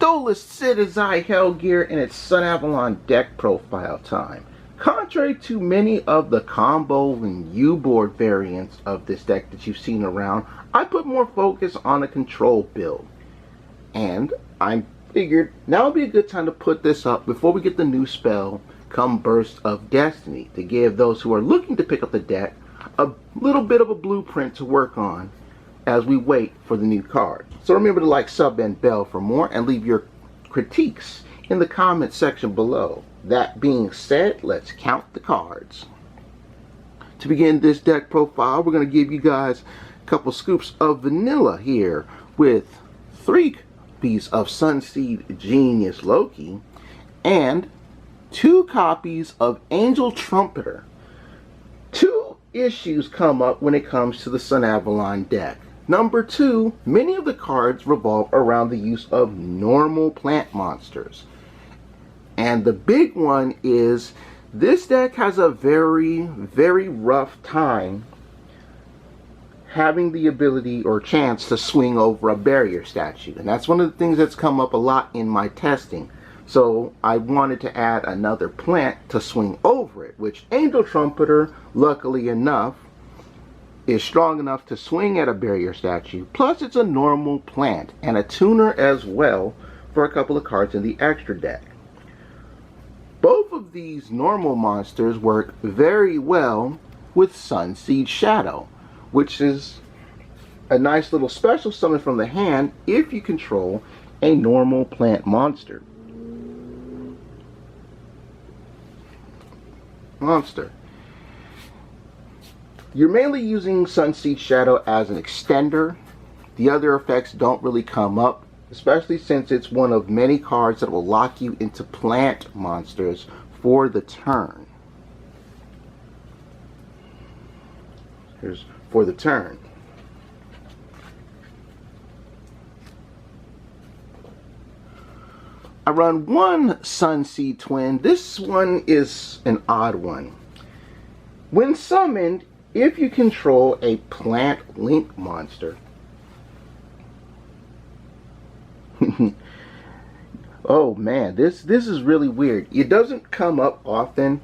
Stolas Citizen Hellgear, and it's Sunavalon deck profile time. Contrary to many of the combo and U-board variants of this deck that you've seen around, I put more focus on a control build. And I figured now would be a good time to put this up before we get the new spell, Come Burst of Destiny, to give those who are looking to pick up the deck a little bit of a blueprint to work on as we wait for the new card. So remember to like, sub, and bell for more, and leave your critiques in the comment section below. That being said, let's count the cards. To begin this deck profile, we're going to give you guys a couple scoops of vanilla here with 3 copies of Sunseed Genius Loki and 2 copies of Angel Trumpeter. 2 issues come up when it comes to the Sunavalon deck. Number 2, many of the cards revolve around the use of normal plant monsters. And the big one is this deck has a very, very rough time having the ability or chance to swing over a barrier statue. And that's one of the things that's come up a lot in my testing. So I wanted to add another plant to swing over it, which Angel Trumpeter, luckily enough, is strong enough to swing at a barrier statue. Plus it's a normal plant and a tuner as well for a couple of cards in the extra deck. Both of these normal monsters work very well with Sunseed Shadow, which is a nice little special summon from the hand if you control a normal plant monster. You're mainly using Sunseed Shadow as an extender. The other effects don't really come up, especially since it's one of many cards that will lock you into plant monsters for the turn. Here's for the turn. I run 1 Sunseed Twin. This one is an odd one. When summoned, if you control a plant link monster, oh man, this is really weird. It doesn't come up often,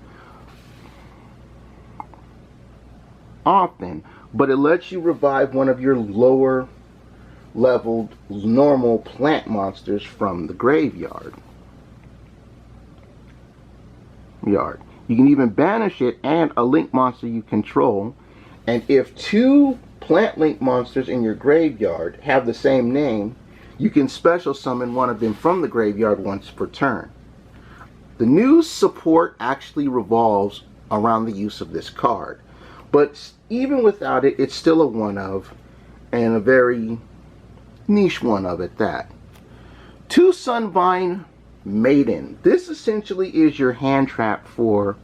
but it lets you revive one of your lower leveled normal plant monsters from the graveyard. You can even banish it and a link monster you control, and if 2 plant link monsters in your graveyard have the same name, you can special summon one of them from the graveyard once per turn. The new support actually revolves around the use of this card, but even without it, it's still a one of, and a very niche one of at that. 2 Sunvine Maiden. This essentially is your hand trap for,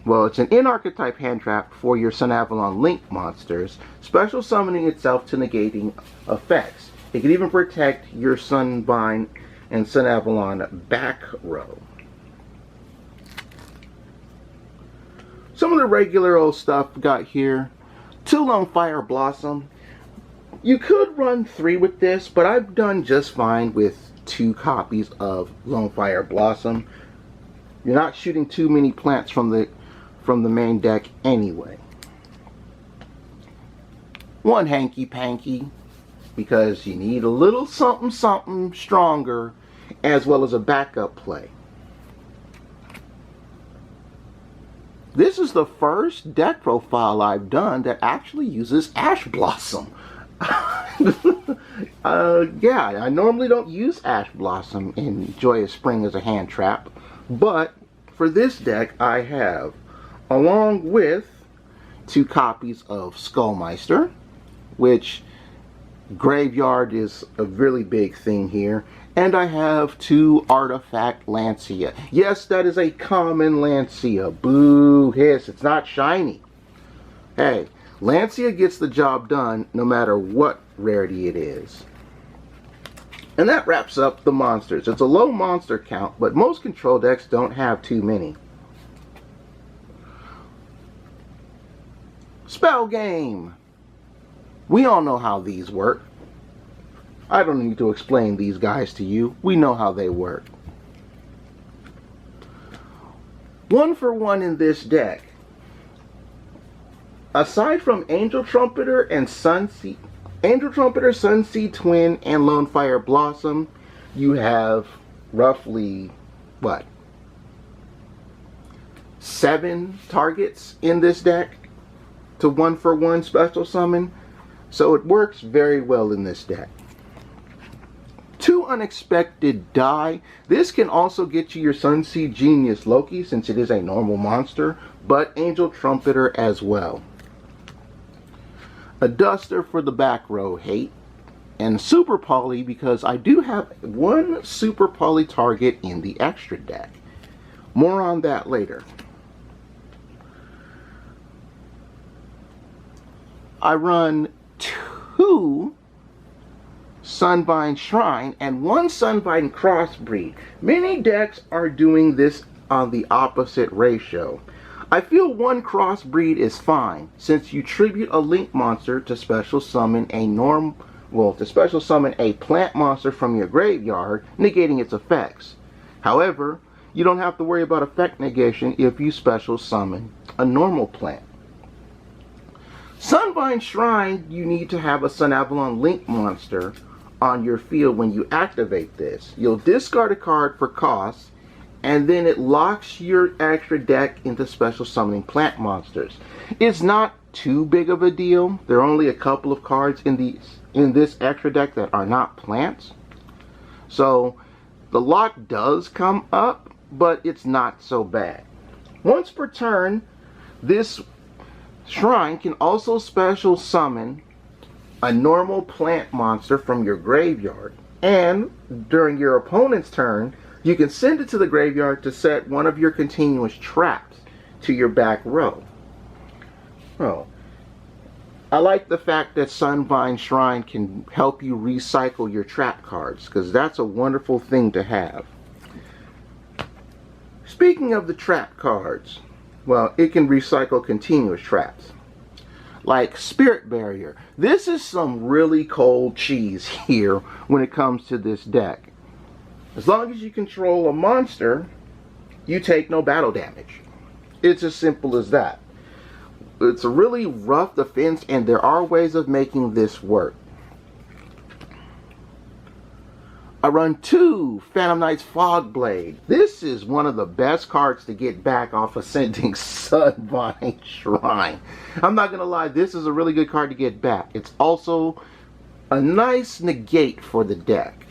well, it's an in-archetype hand trap for your Sunavalon Link monsters, special summoning itself to negating effects. It can even protect your Sunvine and Sunavalon back row. Some of the regular old stuff we got here. 2 Lone Fire Blossom. You could run 3 with this, but I've done just fine with 2 copies of Lone Fire Blossom. You're not shooting too many plants from the main deck anyway. 1 Hanky Panky, because you need a little something something stronger as well as a backup play. This is the first deck profile I've done that actually uses Ash Blossom. Yeah, I normally don't use Ash Blossom in Joyous Spring as a hand trap, but for this deck I have, along with 2 copies of Skullmeister, which graveyard is a really big thing here, and I have 2 Artifact Lancia. Yes, that is a common Lancia. Boo hiss, it's not shiny. Hey, Lancia gets the job done no matter what rarity it is. And that wraps up the monsters. It's a low monster count, but most control decks don't have too many. Spell game. We all know how these work. I don't need to explain these guys to you. We know how they work. 1 for 1 in this deck. Aside from Angel Trumpeter and Sunseed, Sunseed Twin, and Lone Fire Blossom, you have roughly, what, 7 targets in this deck to 1 for 1 special summon. So it works very well in this deck. 2 Unexpected Die. This can also get you your Sunseed Genius Loki, since it is a normal monster, but Angel Trumpeter as well. A Duster for the back row hate, and Super Poly because I do have 1 Super Poly target in the extra deck. More on that later. I run 2 Sunvine Shrine and 1 Sunvine Crossbreed. Many decks are doing this on the opposite ratio. I feel 1 Crossbreed is fine, since you tribute a Link monster to special summon a plant monster from your graveyard, negating its effects. However, you don't have to worry about effect negation if you special summon a normal plant. Sunvine Shrine, you need to have a Sunavalon Link monster on your field when you activate this. You'll discard a card for cost, and then it locks your extra deck into special summoning plant monsters. It's not too big of a deal. There are only a couple of cards in this extra deck that are not plants. So the lock does come up, but it's not so bad. Once per turn, this shrine can also special summon a normal plant monster from your graveyard, and during your opponent's turn, you can send it to the graveyard to set one of your continuous traps to your back row. Oh, I like the fact that Sunvine Shrine can help you recycle your trap cards, because that's a wonderful thing to have. Speaking of the trap cards, well, it can recycle continuous traps. Like Spirit Barrier. This is some really cold cheese here when it comes to this deck. As long as you control a monster, you take no battle damage. It's as simple as that. It's a really rough defense, and there are ways of making this work. I run 2 Phantom Knight's Fogblade. This is one of the best cards to get back off Ascending Sunvine Shrine. I'm not going to lie, this is a really good card to get back. It's also a nice negate for the deck.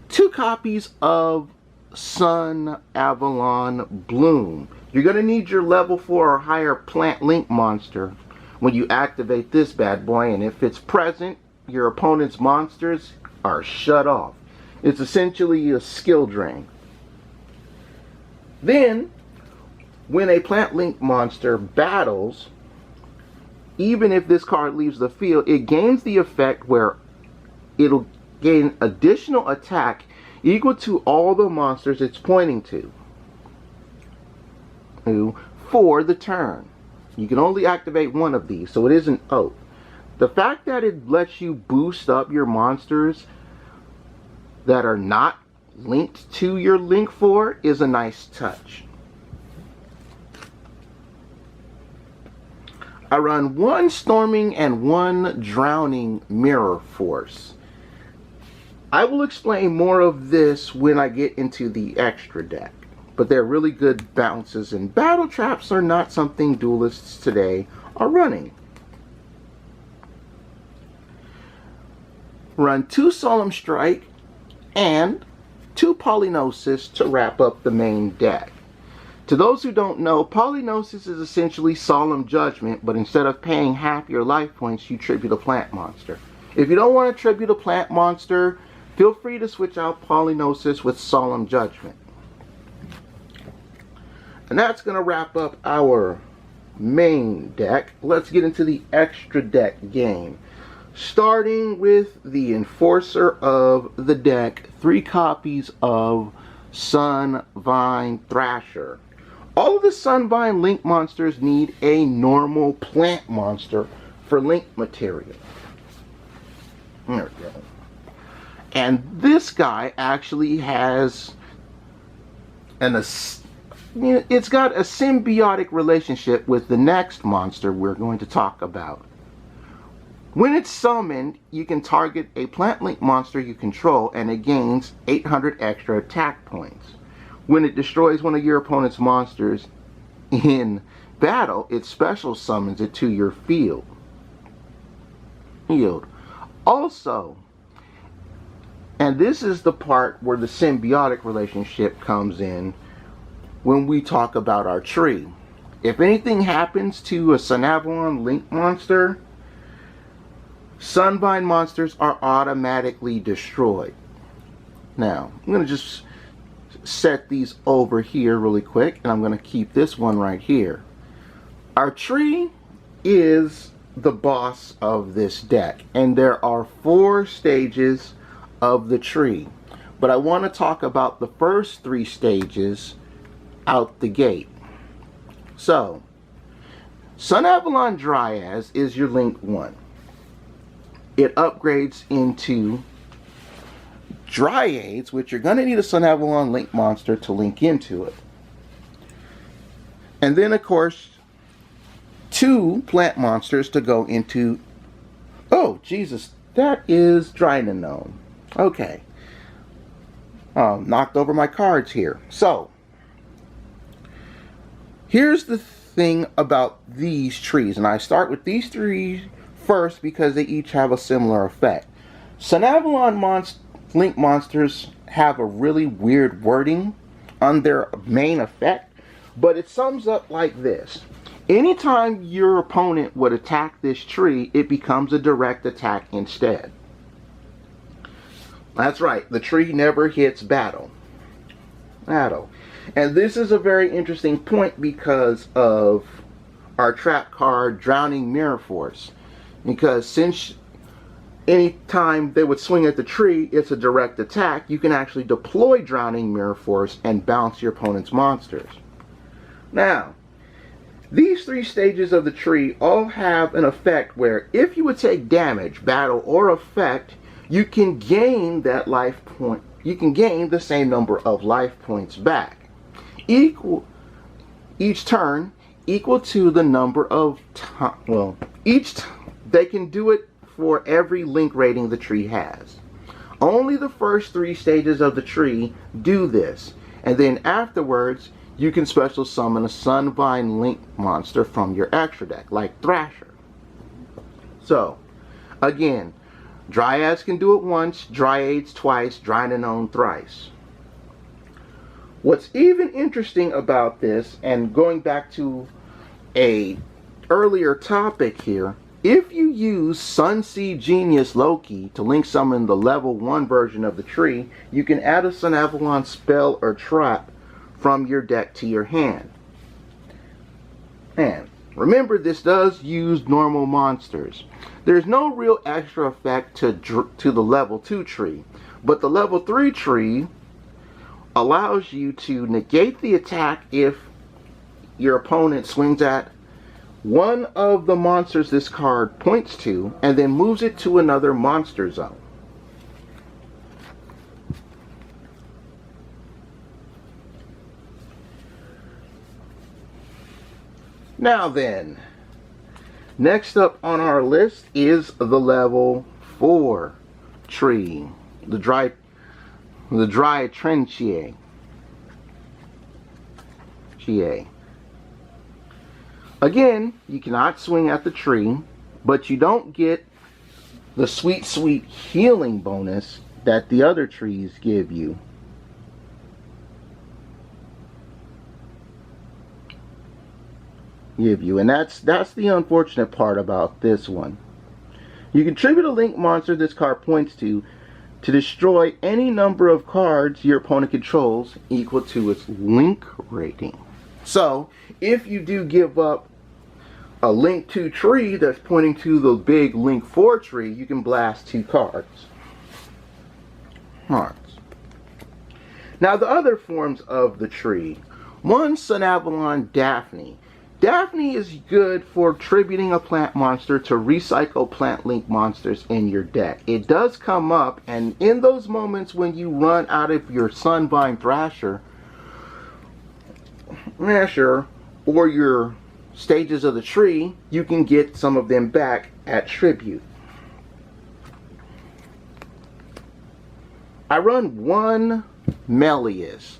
Two copies of Sunavalon Bloom. You're going to need your level 4 or higher plant link monster when you activate this bad boy, and if it's present, your opponent's monsters are shut off. It's essentially a skill drain. Then, when a plant link monster battles, even if this card leaves the field, it gains the effect where it'll gain additional attack equal to all the monsters it's pointing to for the turn. You can only activate 1 of these, so it isn't out. The fact that it lets you boost up your monsters that are not linked to your Link 4 is a nice touch. I run 1 Storming and 1 Drowning Mirror Force. I will explain more of this when I get into the extra deck, but they're really good bounces, and battle traps are not something duelists today are running. Run 2 Solemn Strike and 2 Polynosis to wrap up the main deck. To those who don't know, Polynosis is essentially Solemn Judgment, but instead of paying half your life points, you tribute a plant monster. If you don't want to tribute a plant monster, feel free to switch out Polynosis with Solemn Judgment. And that's going to wrap up our main deck. Let's get into the extra deck game. Starting with the enforcer of the deck, 3 copies of Sunvine Thrasher. All of the Sunvine Link monsters need a normal plant monster for link material. There we go. And this guy actually has it's got a symbiotic relationship with the next monster we're going to talk about. When it's summoned, you can target a plant link monster you control and it gains 800 extra attack points. When it destroys one of your opponent's monsters in battle, it special summons it to your field. Also, and this is the part where the symbiotic relationship comes in when we talk about our tree. If anything happens to a Sunavalon link monster, Sunbind monsters are automatically destroyed. Now, I'm going to just set these over here really quick, and I'm going to keep this one right here. Our tree is the boss of this deck, and there are 4 stages of the tree. But I want to talk about the first 3 stages out the gate. So, Sunavalon Dryas is your Link 1. It upgrades into Dryades, which you're going to need a Sunavalon Link monster to link into it. And then, of course, 2 plant monsters to go into... Oh, Jesus, that is Drynanon. Okay. Knocked over my cards here. So, here's the thing about these trees, and I start with these 3 first because they each have a similar effect. Sunavalon Link monsters have a really weird wording on their main effect, but it sums up like this. Anytime your opponent would attack this tree, it becomes a direct attack instead. That's right, the tree never hits battle. And this is a very interesting point because of our trap card, Drowning Mirror Force. Because since anytime they would swing at the tree, it's a direct attack, you can actually deploy Drowning Mirror Force and bounce your opponent's monsters. Now, these 3 stages of the tree all have an effect where if you would take damage, battle, or effect, you can gain that life point. You can gain the same number of life points back. Each turn equal to the number of they can do it for every link rating the tree has. Only the first 3 stages of the tree do this, and then afterwards you can special summon a Sunvine link monster from your extra deck, like Thrasher. So, again, Dryads can do it once, Dryades twice, Drynanon thrice. What's even interesting about this, and going back to a earlier topic here, if you use Sunseed Genius Loki to link summon the level 1 version of the tree, you can add a Sunavalon spell or trap from your deck to your hand. And remember, this does use normal monsters. There's no real extra effect to the level 2 tree, but the level 3 tree allows you to negate the attack if your opponent swings at one of the monsters this card points to and then moves it to another monster zone. Now then, next up on our list is the level 4 tree, the dry Trenchier. Again, you cannot swing at the tree, but you don't get the sweet healing bonus that the other trees give you. And that's the unfortunate part about this one. You can tribute a link monster this card points to destroy any number of cards your opponent controls equal to its link rating. So, if you do give up a link 2 tree that's pointing to the big link 4 tree, you can blast 2 cards. Now, the other forms of the tree. One, Sunavalon Daphne. Daphne is good for tributing a plant monster to recycle plant link monsters in your deck. It does come up, and in those moments when you run out of your Sunvine Thrasher or your stages of the tree, you can get some of them back at tribute. I run one Melius.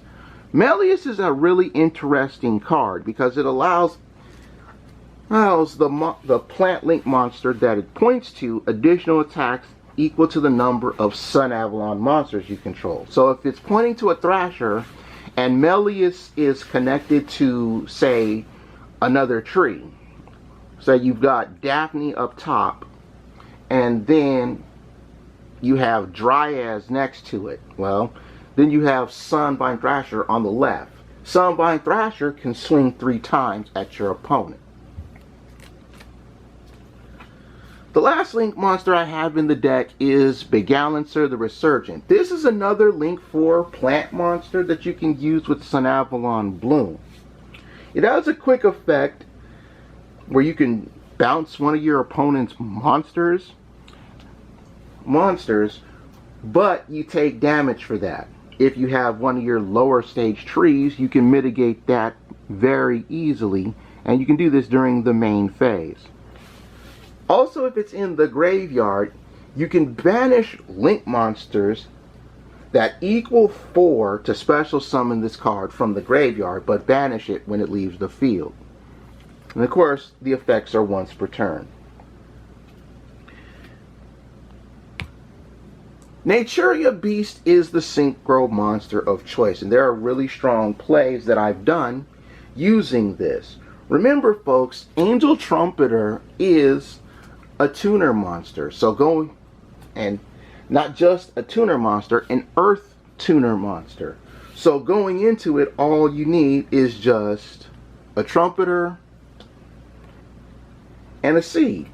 Melius is a really interesting card because it allows the plant link monster that it points to additional attacks equal to the number of Sunavalon monsters you control. So if it's pointing to a Thrasher and Melius is connected to, say, another tree, say you've got Daphne up top and then you have Dryas next to it, well, then you have Sunvine Thrasher on the left. Sunvine Thrasher can swing 3 times at your opponent. The last link monster I have in the deck is Begalancer the Resurgent. This is another Link 4 plant monster that you can use with Sunavalon Bloom. It has a quick effect where you can bounce one of your opponent's monsters, but you take damage for that. If you have one of your lower stage trees, you can mitigate that very easily, and you can do this during the main phase. Also, if it's in the graveyard, you can banish link monsters that equal 4 to special summon this card from the graveyard, but banish it when it leaves the field. And of course, the effects are once per turn. Naturia Beast is the synchro monster of choice, and there are really strong plays that I've done using this. Remember, folks, Angel Trumpeter is a tuner monster, so go, and not just a tuner monster, an earth tuner monster. So going into it, all you need is just a trumpeter and a seed.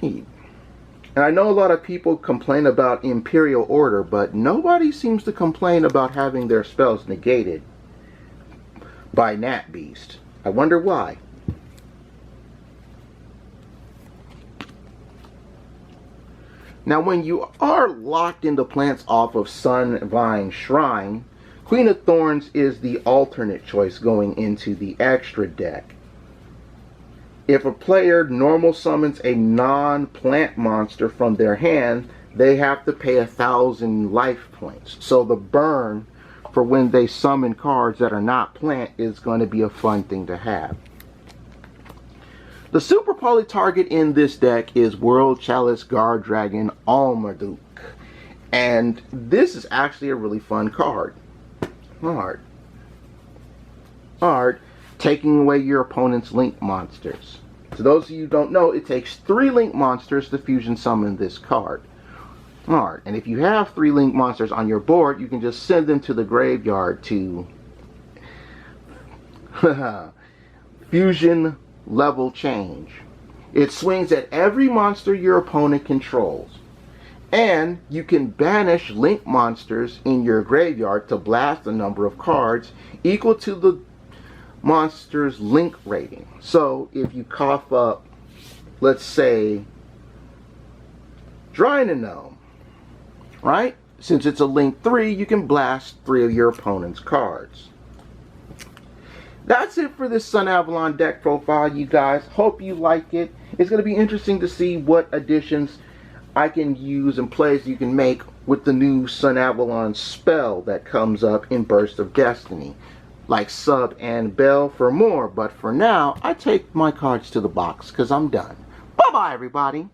And I know a lot of people complain about Imperial Order, but nobody seems to complain about having their spells negated by Nat Beast. I wonder why. Now, when you are locked into plants off of Sunvine Shrine, Queen of Thorns is the alternate choice going into the extra deck. If a player normal summons a non-plant monster from their hand, they have to pay 1,000 life points. So the burn for when they summon cards that are not plant is going to be a fun thing to have. The super poly target in this deck is World Chalice Guard Dragon Almarduk. And this is actually a really fun card. Hard. Taking away your opponent's link monsters. To those of you who don't know, it takes 3 link monsters to fusion summon this card. Hard. And if you have 3 link monsters on your board, you can just send them to the graveyard to fusion level change. It swings at every monster your opponent controls. And you can banish link monsters in your graveyard to blast a number of cards equal to the monster's link rating. So if you cough up, let's say, Drynanome, right? Since it's a link 3, you can blast 3 of your opponent's cards. That's it for this Sunavalon deck profile, you guys. Hope you like it. It's going to be interesting to see what additions I can use and plays you can make with the new Sunavalon spell that comes up in Burst of Destiny. Like sub and bell for more, but for now, I take my cards to the box because I'm done. Bye-bye, everybody.